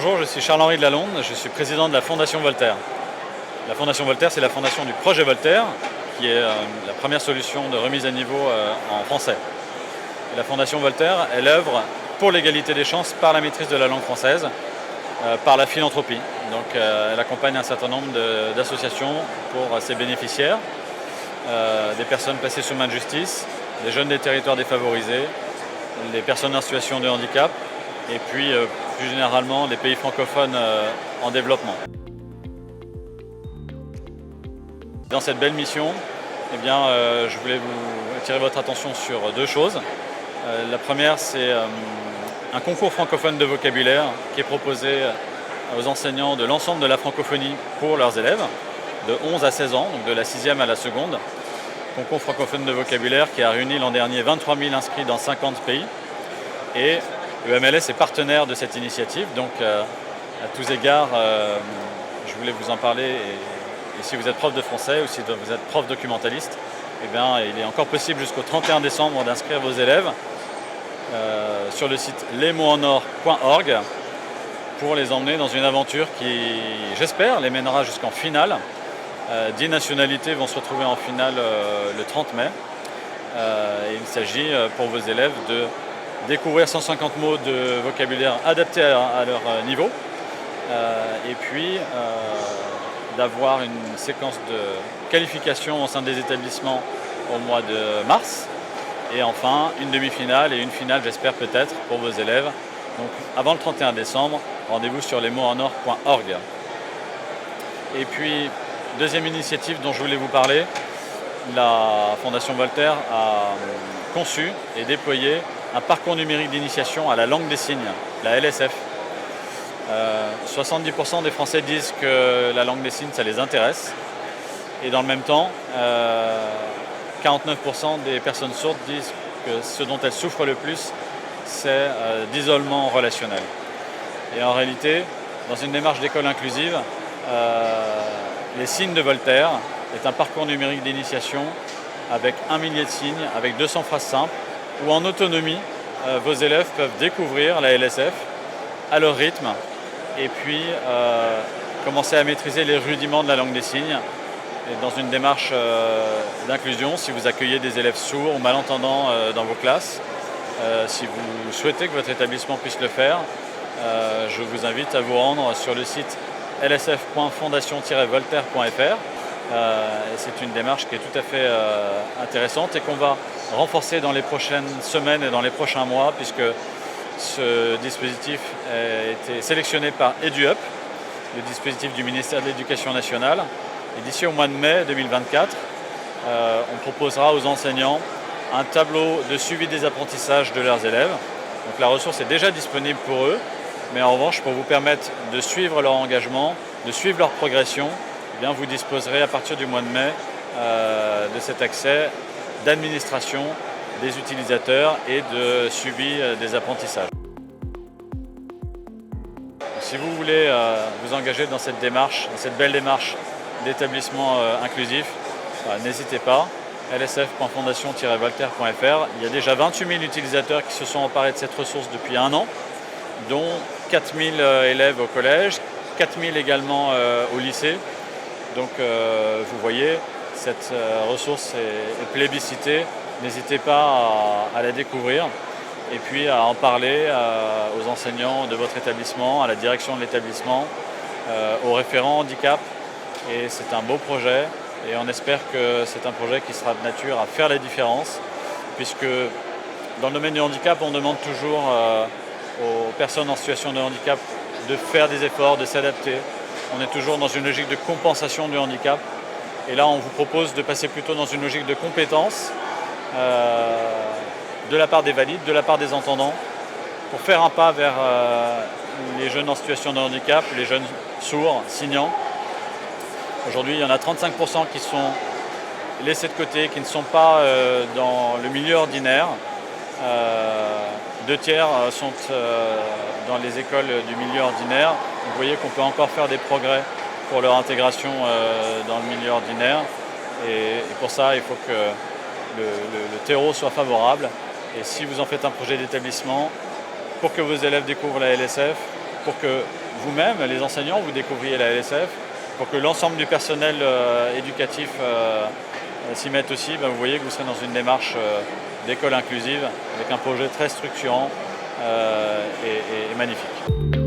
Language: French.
Bonjour, je suis Charles-Henri de Lalonde, je suis président de la Fondation Voltaire. La Fondation Voltaire, c'est la fondation du projet Voltaire, qui est la première solution de remise à niveau en français. Et la Fondation Voltaire, elle œuvre pour l'égalité des chances par la maîtrise de la langue française, par la philanthropie. Donc elle accompagne un certain nombre d'associations pour ses bénéficiaires, des personnes placées sous main de justice, des jeunes des territoires défavorisés, les personnes en situation de handicap, et puis plus généralement les pays francophones en développement. Dans cette belle mission, je voulais vous attirer votre attention sur deux choses. La première, c'est un concours francophone de vocabulaire qui est proposé aux enseignants de l'ensemble de la francophonie pour leurs élèves, de 11 à 16 ans, donc de la 6e à la seconde. Concours francophone de vocabulaire qui a réuni l'an dernier 23 000 inscrits dans 50 pays. Et EMLS est partenaire de cette initiative, donc à tous égards, je voulais vous en parler. Et si vous êtes prof de français ou si vous êtes prof documentaliste, il est encore possible jusqu'au 31 décembre d'inscrire vos élèves sur le site lesmotsenor.org pour les emmener dans une aventure qui, j'espère, les mènera jusqu'en finale. 10 nationalités vont se retrouver en finale le 30 mai. Et il s'agit pour vos élèves de découvrir 150 mots de vocabulaire adaptés à leur niveau et puis d'avoir une séquence de qualification au sein des établissements au mois de mars et enfin une demi-finale et une finale, j'espère peut-être, pour vos élèves. Donc avant le 31 décembre, rendez-vous sur lesmotsenor.org. Et puis, deuxième initiative dont je voulais vous parler, la Fondation Voltaire a conçu et déployé un parcours numérique d'initiation à la langue des signes, la LSF. 70% des Français disent que la langue des signes, ça les intéresse. Et dans le même temps, 49% des personnes sourdes disent que ce dont elles souffrent le plus, c'est d'isolement relationnel. Et en réalité, dans une démarche d'école inclusive, les signes de Voltaire est un parcours numérique d'initiation avec 1 millier de signes, avec 200 phrases simples, où en autonomie, vos élèves peuvent découvrir la LSF à leur rythme et puis commencer à maîtriser les rudiments de la langue des signes. Et dans une démarche d'inclusion, si vous accueillez des élèves sourds ou malentendants dans vos classes, si vous souhaitez que votre établissement puisse le faire, je vous invite à vous rendre sur le site lsf.fondation-voltaire.fr. C'est une démarche qui est tout à fait intéressante et qu'on va renforcer dans les prochaines semaines et dans les prochains mois, puisque ce dispositif a été sélectionné par EduUp, le dispositif du ministère de l'Éducation nationale. Et d'ici au mois de mai 2024, on proposera aux enseignants un tableau de suivi des apprentissages de leurs élèves. Donc la ressource est déjà disponible pour eux, mais en revanche, pour vous permettre de suivre leur engagement, de suivre leur progression, vous disposerez à partir du mois de mai de cet accès d'administration des utilisateurs et de suivi des apprentissages. Si vous voulez vous engager dans cette démarche, dans cette belle démarche d'établissement inclusif, n'hésitez pas, lsf.fondation-voltaire.fr. Il y a déjà 28 000 utilisateurs qui se sont emparés de cette ressource depuis 1 an, dont 4 000 élèves au collège, 4 000 également au lycée. Donc vous voyez, cette ressource est plébiscitée. N'hésitez pas à la découvrir et puis à en parler aux enseignants de votre établissement, à la direction de l'établissement, aux référents handicap. Et c'est un beau projet et on espère que c'est un projet qui sera de nature à faire la différence, puisque dans le domaine du handicap, on demande toujours aux personnes en situation de handicap de faire des efforts, de s'adapter. On est toujours dans une logique de compensation du handicap. Et là, on vous propose de passer plutôt dans une logique de compétence de la part des valides, de la part des entendants, pour faire un pas vers les jeunes en situation de handicap, les jeunes sourds, signants. Aujourd'hui, il y en a 35% qui sont laissés de côté, qui ne sont pas dans le milieu ordinaire. 2 tiers sont dans les écoles du milieu ordinaire. Vous voyez qu'on peut encore faire des progrès pour leur intégration dans le milieu ordinaire. Et pour ça, il faut que le terreau soit favorable. Et si vous en faites un projet d'établissement, pour que vos élèves découvrent la LSF, pour que vous-même, les enseignants, vous découvriez la LSF, pour que l'ensemble du personnel éducatif s'y mette aussi, vous voyez que vous serez dans une démarche d'école inclusive avec un projet très structurant et magnifique.